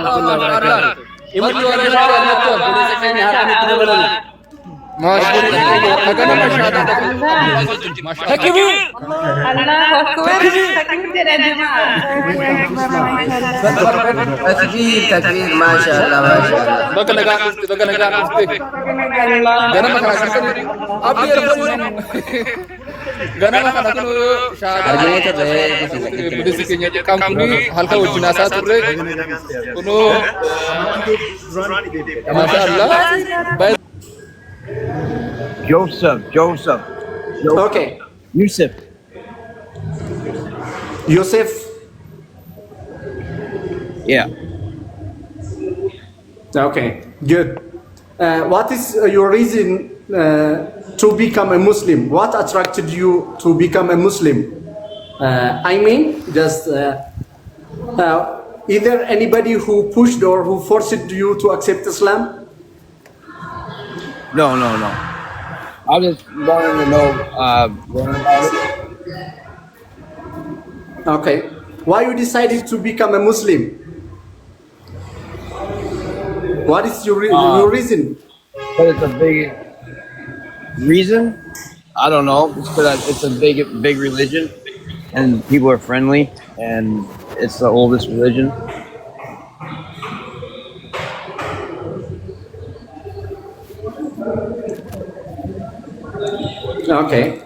warahmatullahi wabarakatuh. Imti wala shahada kuni sakini harani tinabala. Mashaallhaa. Makana Mashaallhaa. Takbir. Allahu Akbar. Takbir ya jemaah. Takbir, Mashaallhaa, Mashaallhaa. Bagala ganama kana abdi ganama kana kunu shahada budisi kenya kam kuni halka wajinasa turre kunu Mashaallhaa. Joseph. Okay. Yusuf. Yeah. Okay, good. What is your reason to become a Muslim? What attracted you to become a Muslim? I mean, just either anybody who pushed or who forced you to accept Islam? No. I just wanted to know learn about it. Okay. Why you decided to become a Muslim? What is your reason? But it's a big reason. I don't know. It's because it's a big religion, and people are friendly, and it's the oldest religion. Okay,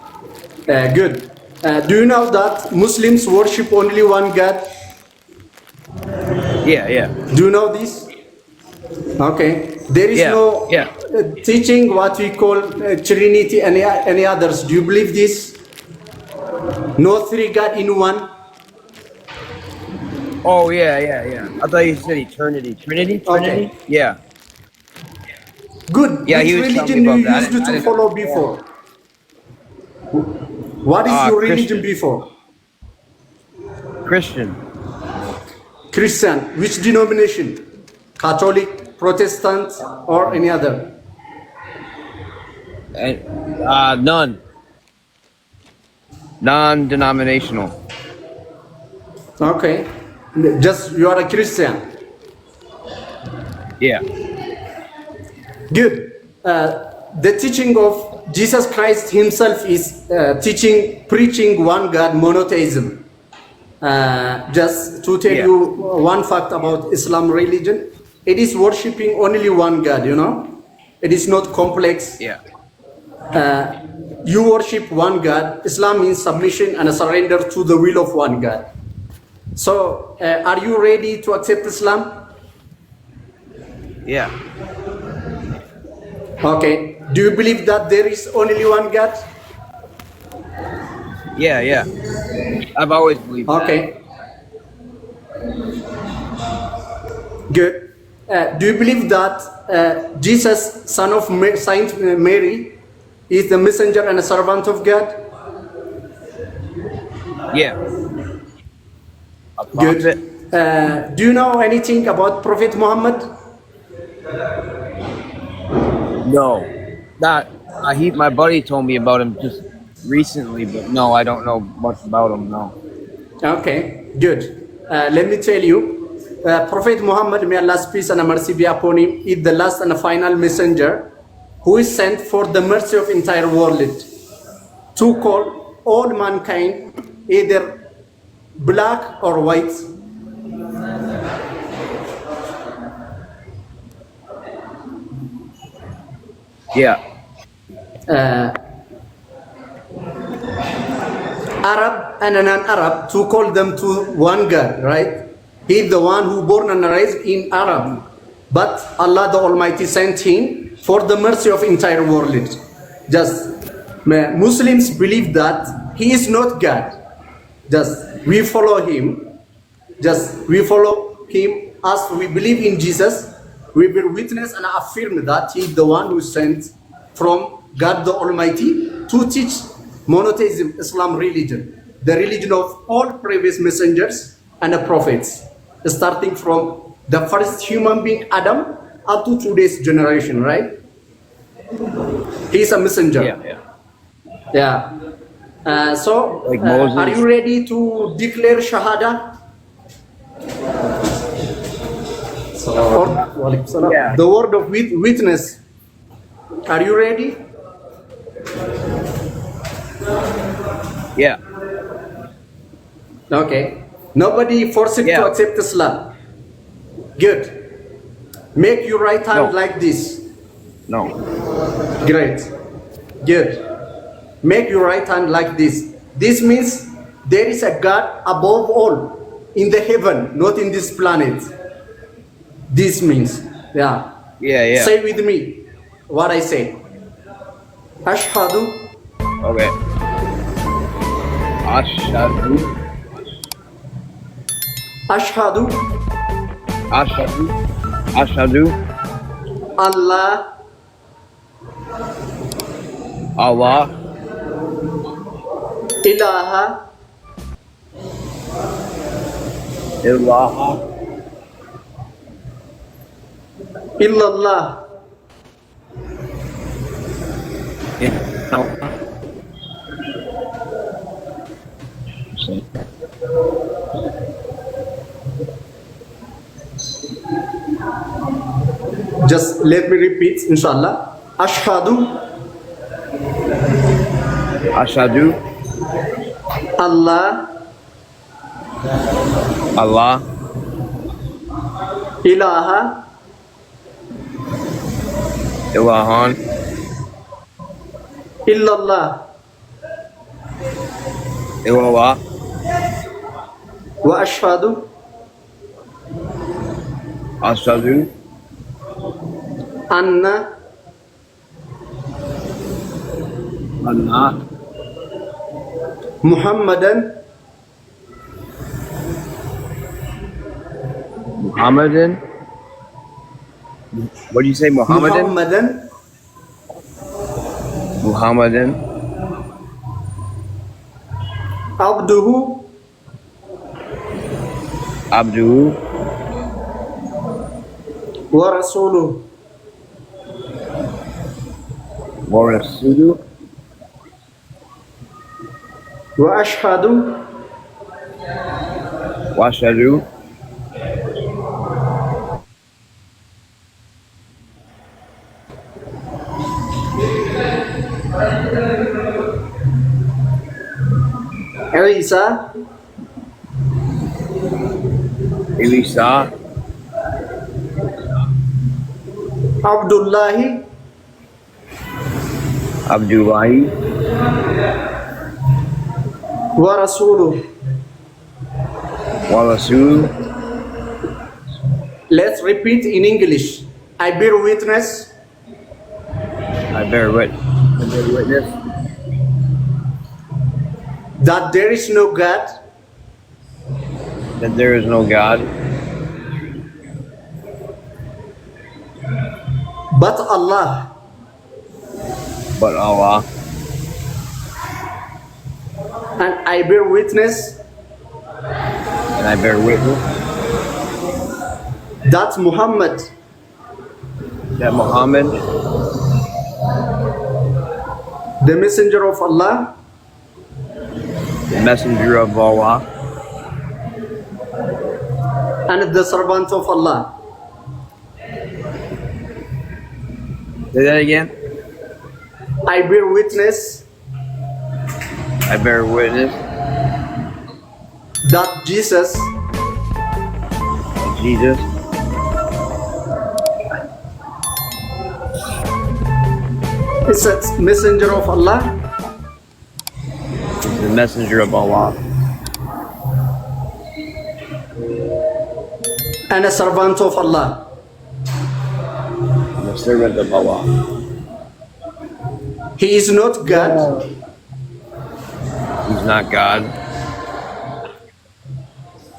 good. Do you know that Muslims worship only one God? Yeah. Do you know this? Okay. There is no teaching what we call Trinity and any others. Do you believe this? No three God in one? Oh, yeah. I thought you said eternity. Trinity? Okay. Yeah. Good. Yeah, Which he was telling religion me you about that. used to follow before? What is your religion before? Christian. Which denomination? Catholic, Protestant, or any other? None. Non-denominational. Okay. Just you are a Christian. Yeah. Good. The teaching of Jesus Christ himself is preaching one God, monotheism. Just to tell you one fact about Islam religion, it is worshipping only one God, you know? It is not complex. Yeah. You worship one God. Islam means submission and a surrender to the will of one God. So, are you ready to accept Islam? Yeah. Okay. Do you believe that there is only one God? Yeah. I've always believed Okay. Good. Do you believe that Jesus, son of Saint Mary, is the messenger and a servant of God? that. Yeah. A Good. prophet? Do you know anything about Prophet Muhammad? No. My buddy told me about him just recently, but no, I don't know much about him, no. Okay, good. Let me tell you, Prophet Muhammad, may Allah's peace and mercy be upon him, is the last and final messenger who is sent for the mercy of entire world to call all mankind either black or white. Yeah. Arab and non-Arab, to call them to one God, right? He's the one who born and raised in Arab, but Allah the Almighty sent him for the mercy of entire world. Just Muslims believe that he is not God. Just we follow him. As we believe in Jesus. We will witness and affirm that he is the one who sent from God the Almighty to teach monotheism, Islam religion, the religion of all previous messengers and the prophets, starting from the first human being Adam up to today's generation, right? He is a messenger. Yeah. So, like Moses. are you ready to declare Shahada? Yeah. The word of witness. Are you ready? Yeah. Okay. Nobody forced Yeah. to accept Islam. Good. Make your right hand No. like this. No. Great. Good. Make your right hand like this. This means there is a God above all in the heaven, not in this planet. This means, yeah. Yeah. Say with me what I say. Ashhadu Okay. Ashhadu. Ashhadu Ashhadu. Ashhadu. Allah Allah. ilaha Ilaha. illallah Just let me repeat, inshallah. Ashhadu Ashhadu. Allah Allah. ilaha Ilahan. illallah Illallah. wa ashhadu Ashhadu. anna Anna. Muhammadan Muhammadan. What do you say? Muhammadan? Muhammadan. abduhu Abduhu. wa rasuluhu Wa Rasuluhu. wa ashhadu Wa Ashhadu. Isa Elisa. Abdullahi Abdullahi. wa rasuluhu. Wa Rasul. Let's repeat in English. I bear witness I bear witness that there is no God that there is no God but Allah, but Allah, and I bear witness and I bear witness that Muhammad that Muhammad, the messenger of Allah, the messenger of Allah, and the servant of Allah. say that again. I bear witness I bear witness that Jesus that Jesus is a messenger of Allah is the messenger of Allah and a servant of Allah. and the servant of Allah. He is not God He's not God.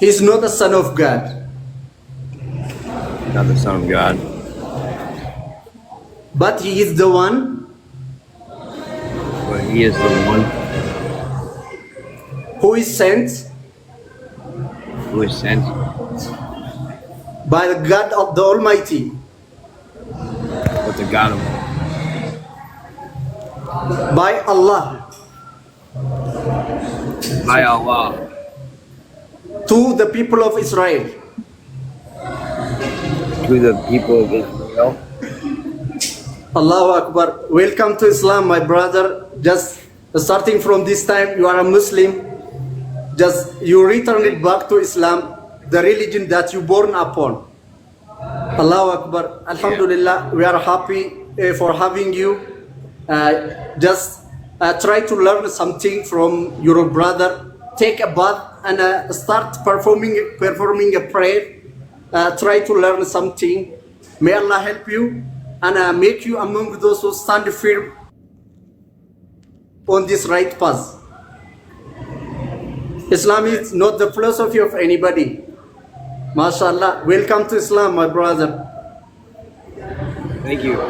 He is not a son of God. Not the Son of God. But he is the one But He is the one who is sent who is sent by the God of the Almighty, with the God of by Allah, by Allah to the people of Israel. to the people of Israel. Allahu Akbar. Welcome to Islam, my brother. Just starting from this time, you are a Muslim. Just you return it back to Islam, the religion that you born upon. Allahu Akbar. Alhamdulillah, we are happy for having you. Just try to learn something from your brother. Take a bath and start performing a prayer. Try to learn something. May Allah help you and make you among those who stand firm on this right path. Islam is not the philosophy of anybody. Mashallah. Welcome to Islam, my brother. Thank you.